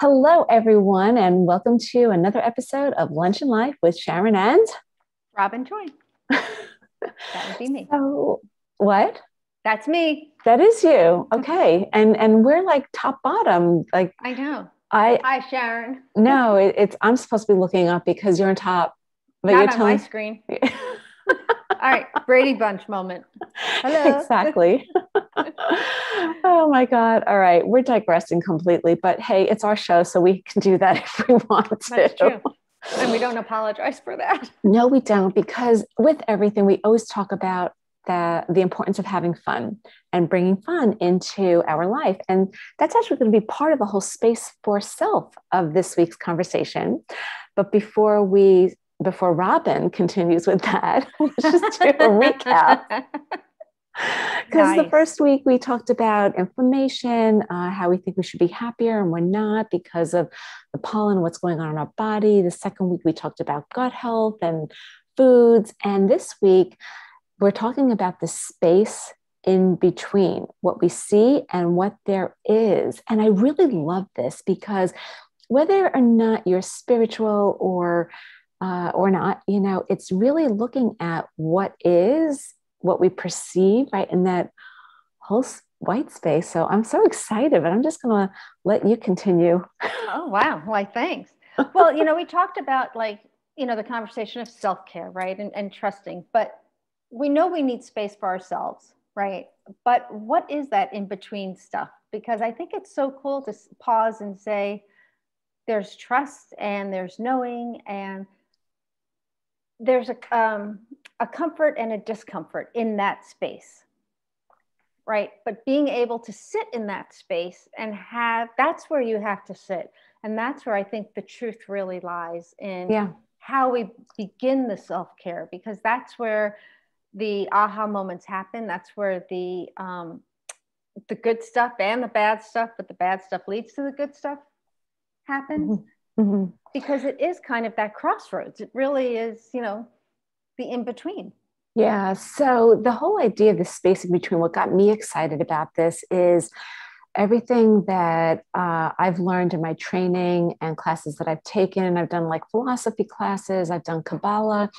Hello, everyone, and welcome to another episode of Lunch and Life with Sharon and Robin Joy. That would be me. So, what? That's me. That is you. Okay, and we're like top bottom. Like I know. I Hi, Sharon. no, it's I'm supposed to be looking up because you're on top. But not on my screen. All right, Brady Bunch moment. Hello. Exactly. Oh my God. All right. We're digressing completely, but hey, it's our show, so we can do that if we want to. That's true. And we don't apologize for that. No, we don't, because with everything, we always talk about the importance of having fun and bringing fun into our life. And that's actually going to be part of the whole space for self of this week's conversation. But before Robin continues with that, let's just do a recap. Because the first week we talked about inflammation, how we think we should be happier and we're not because of the pollen, what's going on in our body. The second week we talked about gut health and foods. And this week we're talking about the space in between what we see and what there is. And I really love this because whether or not you're spiritual or not, it's really looking at what is, what we perceive, right, in that whole white space. So I'm so excited, but I'm just going to let you continue. Oh, wow. Why, thanks. Well, we talked about the conversation of self-care, right, and trusting, but we know we need space for ourselves, right? But what is that in between stuff? Because I think it's so cool to pause and say, there's trust and there's knowing and there's a comfort and a discomfort in that space, right? But being able to sit in that space and that's where you have to sit. And that's where I think the truth really lies in how we begin the self-care, because that's where the aha moments happen. That's where the good stuff and the bad stuff, but the bad stuff leads to the good stuff happens. Mm-hmm. Because it is kind of that crossroads. It really is, the in-between. Yeah. So the whole idea of the space in between, what got me excited about this is everything that I've learned in my training and classes that I've taken. I've done like philosophy classes, I've done Kabbalah,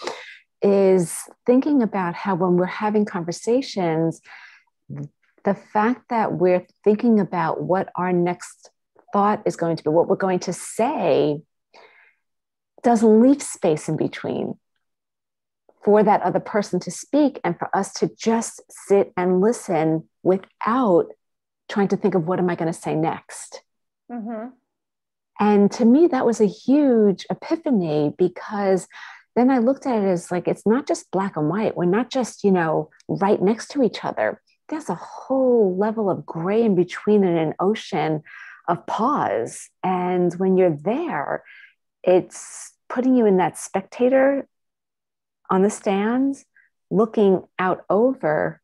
is thinking about how when we're having conversations, the fact that we're thinking about what our next thought is going to be, what we're going to say, doesn't leave space in between for that other person to speak and for us to just sit and listen without trying to think of what am I going to say next. Mm-hmm. And to me, that was a huge epiphany, because then I looked at it as like, it's not just black and white. We're not just, right next to each other. There's a whole level of gray in between and an ocean of pause. And when you're there, it's putting you in that spectator on the stands, looking out over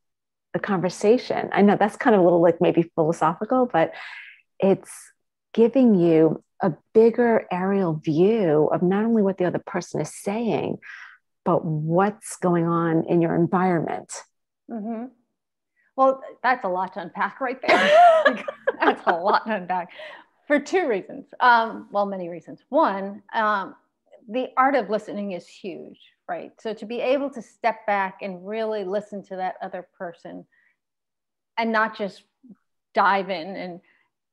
the conversation. I know that's kind of a little like maybe philosophical, but it's giving you a bigger aerial view of not only what the other person is saying, but what's going on in your environment. Mm-hmm. Well, that's a lot to unpack right there. That's a lot to unpack for two reasons. Many reasons. One, the art of listening is huge, right? So to be able to step back and really listen to that other person and not just dive in and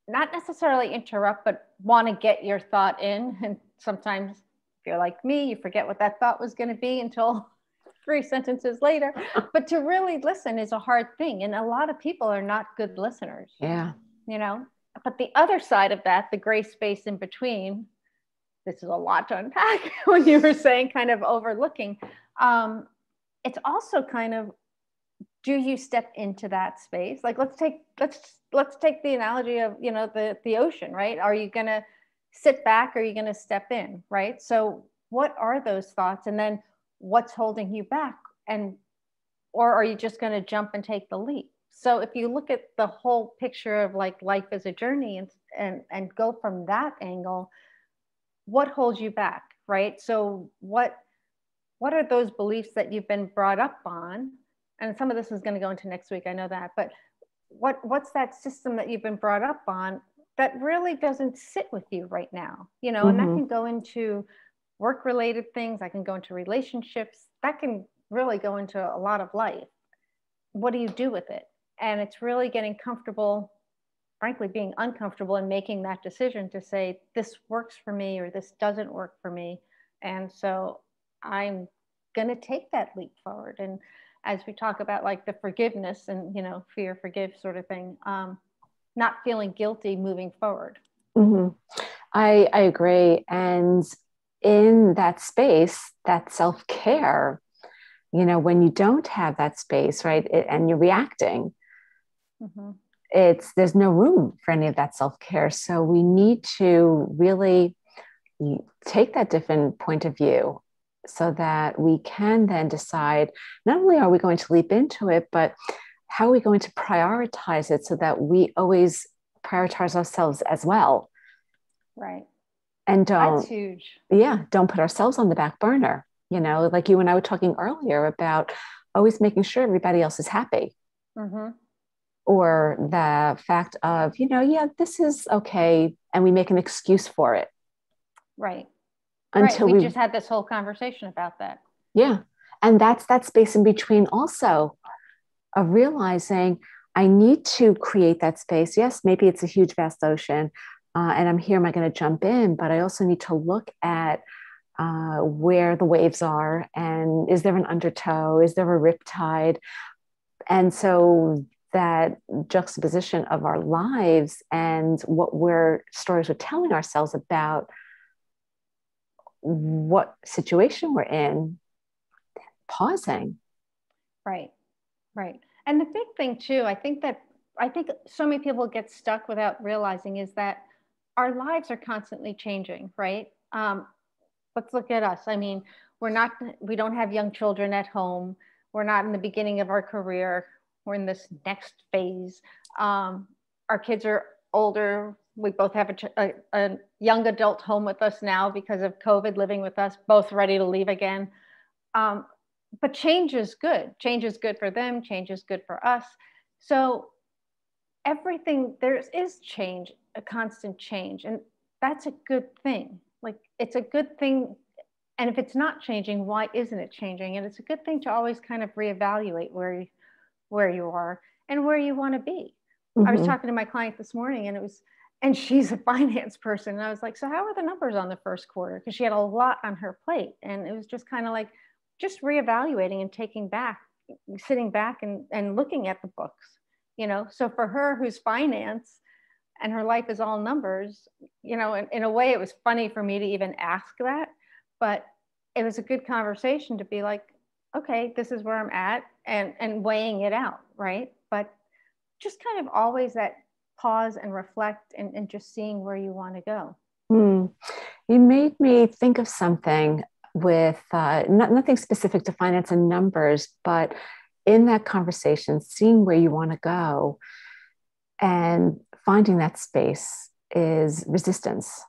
not necessarily interrupt, but want to get your thought in. And sometimes if you're like me, you forget what that thought was going to be until 3 sentences later. But to really listen is a hard thing. And a lot of people are not good listeners. Yeah. But the other side of that, the gray space in between, this is a lot to unpack when you were saying kind of overlooking. It's also kind of, do you step into that space? Like, let's take the analogy of, the ocean, right? Are you going to sit back? Or are you going to step in? Right. So what are those thoughts? And then what's holding you back? Or are you just going to jump and take the leap? So if you look at the whole picture of like life as a journey and go from that angle, what holds you back? Right. So what what are those beliefs that you've been brought up on? And some of this is going to go into next week, I know that, but what's that system that you've been brought up on that really doesn't sit with you right now? You know, and that can go into work related things, that can go into relationships, that can really go into a lot of life. What do you do with it? And it's really getting comfortable, frankly, being uncomfortable and making that decision to say, this works for me or this doesn't work for me. And so I'm going to take that leap forward. And as we talk about like the forgiveness and, you know, fear, forgive sort of thing, not feeling guilty moving forward. Mm-hmm. I agree. And in that space, that self-care, you know, when you don't have that space, right, and you're reacting, there's no room for any of that self-care. So we need to really take that different point of view so that we can then decide, not only are we going to leap into it, but how are we going to prioritize it so that we always prioritize ourselves as well. Right. And that's huge. Yeah, don't put ourselves on the back burner. You know, like you and I were talking earlier about always making sure everybody else is happy. Or the fact of, you know, yeah, this is okay. And we make an excuse for it. Right. Until we just had this whole conversation about that. Yeah. And that's that space in between also of realizing I need to create that space. Yes, maybe it's a huge, vast ocean. And I'm here, am I going to jump in? But I also need to look at where the waves are, and is there an undertow? Is there a riptide? And so that juxtaposition of our lives and stories we're telling ourselves about what situation we're in, pausing. Right. And the big thing too, I think so many people get stuck without realizing is that our lives are constantly changing, right? Let's look at us. I mean, we don't have young children at home. We're not in the beginning of our career. We're in this next phase. Our kids are older. We both have a young adult home with us now because of COVID, living with us, both ready to leave again. But change is good. Change is good for them. Change is good for us. So everything, there is change, a constant change. And that's a good thing. Like, it's a good thing. And if it's not changing, why isn't it changing? And it's a good thing to always kind of reevaluate where you are and where you want to be. I was talking to my client this morning, and she's a finance person. And I was like, so how are the numbers on the first quarter? Because she had a lot on her plate. And it was just kind of like, just reevaluating and sitting back and looking at the books, you know? So for her, who's finance and her life is all numbers, you know, in a way it was funny for me to even ask that, but it was a good conversation to be like, okay, this is where I'm at, and weighing it out, right? But just kind of always that pause and reflect and just seeing where you want to go. You made me think of something with nothing specific to finance and numbers, but in that conversation, seeing where you want to go and finding that space is resistance,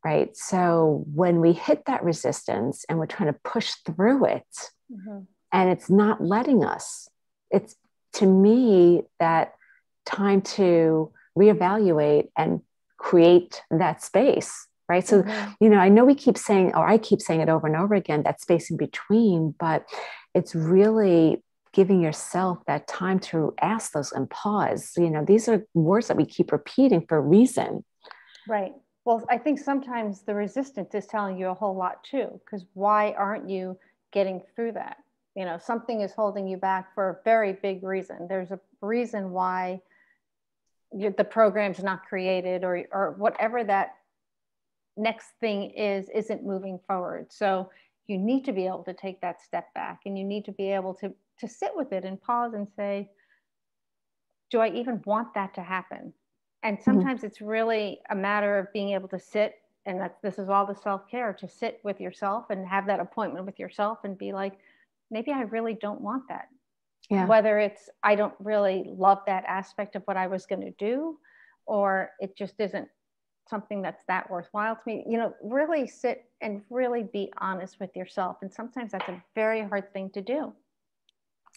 right? So when we hit that resistance and we're trying to push through it, and it's not letting us, it's, to me, that time to reevaluate and create that space. Right. So, you know, I know we keep saying, or I keep saying it over and over again, that space in between, but it's really giving yourself that time to ask those and pause. You know, these are words that we keep repeating for a reason. Right. Well, I think sometimes the resistance is telling you a whole lot too, because why aren't you getting through that? You know, something is holding you back for a very big reason. There's a reason why the program's not created, or whatever that next thing isn't moving forward. So you need to be able to take that step back, and you need to be able to sit with it and pause and say, do I even want that to happen? And sometimes it's really a matter of being able to sit, and this is all the self-care, to sit with yourself and have that appointment with yourself and be like, maybe I really don't want that. Yeah. Whether it's, I don't really love that aspect of what I was going to do, or it just isn't something that's that worthwhile to me, really sit and really be honest with yourself. And sometimes that's a very hard thing to do.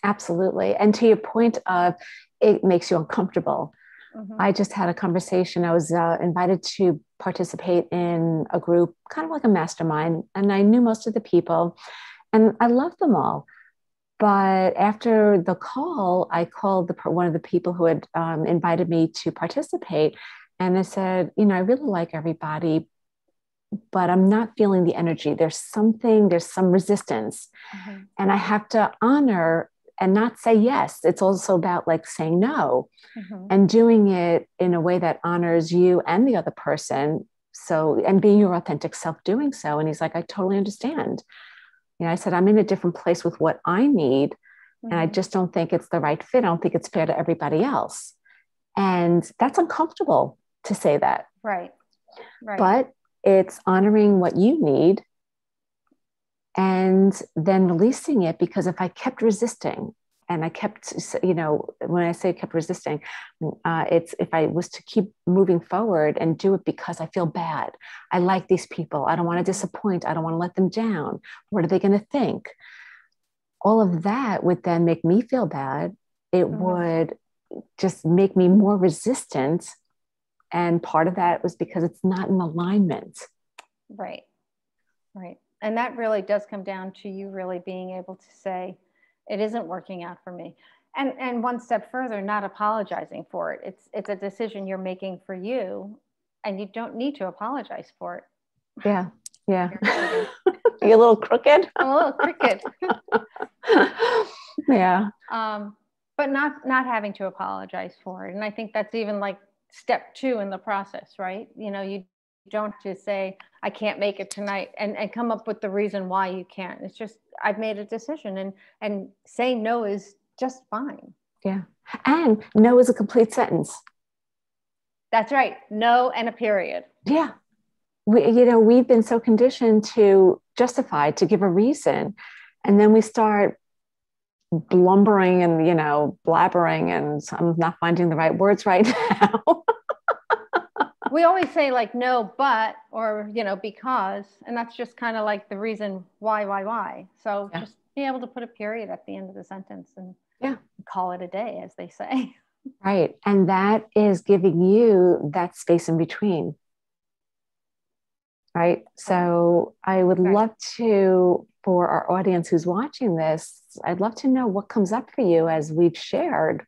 Absolutely. And to your point of it makes you uncomfortable. Mm-hmm. I just had a conversation. I was invited to participate in a group, kind of like a mastermind, and I knew most of the people and I loved them all. But after the call, I called one of the people who had invited me to participate. And I said, I really like everybody, but I'm not feeling the energy. There's some resistance. Mm-hmm. And I have to honor and not say yes. It's also about like saying no, mm-hmm. and doing it in a way that honors you and the other person. So, and being your authentic self doing so. And he's like, I totally understand. I said, I'm in a different place with what I need. Mm-hmm. And I just don't think it's the right fit. I don't think it's fair to everybody else. And that's uncomfortable to say that. Right. But it's honoring what you need and then releasing it, because if I kept resisting and I kept, when I say kept resisting, it's if I was to keep moving forward and do it because I feel bad. I like these people. I don't want to disappoint. I don't want to let them down. What are they going to think? All of that would then make me feel bad. It mm-hmm. would just make me more resistant. And part of that was because it's not in alignment. Right. And that really does come down to you really being able to say, it isn't working out for me. And one step further, not apologizing for it. It's a decision you're making for you, and you don't need to apologize for it. Yeah. You're a little crooked. I'm a little crooked. Yeah. But not having to apologize for it. And I think that's even like step 2 in the process, right? You don't just say, I can't make it tonight and come up with the reason why you can't. It's just, I've made a decision, and saying no is just fine. Yeah. And no is a complete sentence. That's right. No and a period. Yeah. We've been so conditioned to justify, to give a reason. And then we start blumbering and, blabbering, and I'm not finding the right words right now. We always say like, no, but, or, because, and that's just kind of like the reason why. So just be able to put a period at the end of the sentence and call it a day, as they say. Right. And that is giving you that space in between. Right. So I would love to, for our audience who's watching this, I'd love to know what comes up for you as we've shared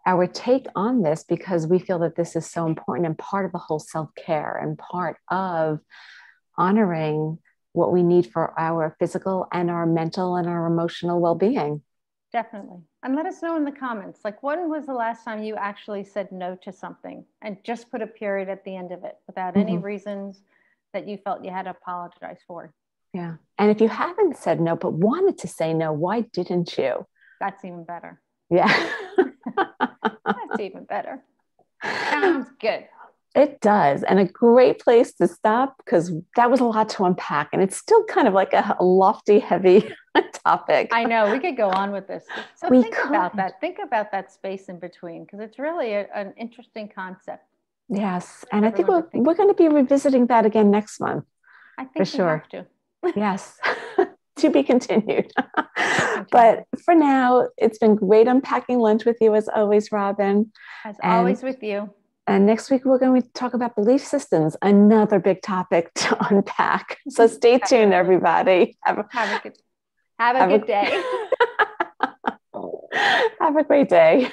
our take on this, because we feel that this is so important and part of the whole self-care and part of honoring what we need for our physical and our mental and our emotional well-being. Definitely. And let us know in the comments, like, when was the last time you actually said no to something and just put a period at the end of it without any reasons that you felt you had to apologize for? Yeah. And if you haven't said no, but wanted to say no, why didn't you? That's even better. Yeah. That's even better. Sounds good. It does. And a great place to stop, because that was a lot to unpack. And it's still kind of like a lofty, heavy topic. I know. We could go on with this. So think about that. Think about that space in between, because it's really an interesting concept. Yes. And I think we're going to be revisiting that again next month. I think we have to. Yes. To be continued. But for now, it's been great unpacking lunch with you as always, Robin. Always with you. And next week, we're going to talk about belief systems, another big topic to unpack. So stay tuned, everybody. Have a good day. Have a great day.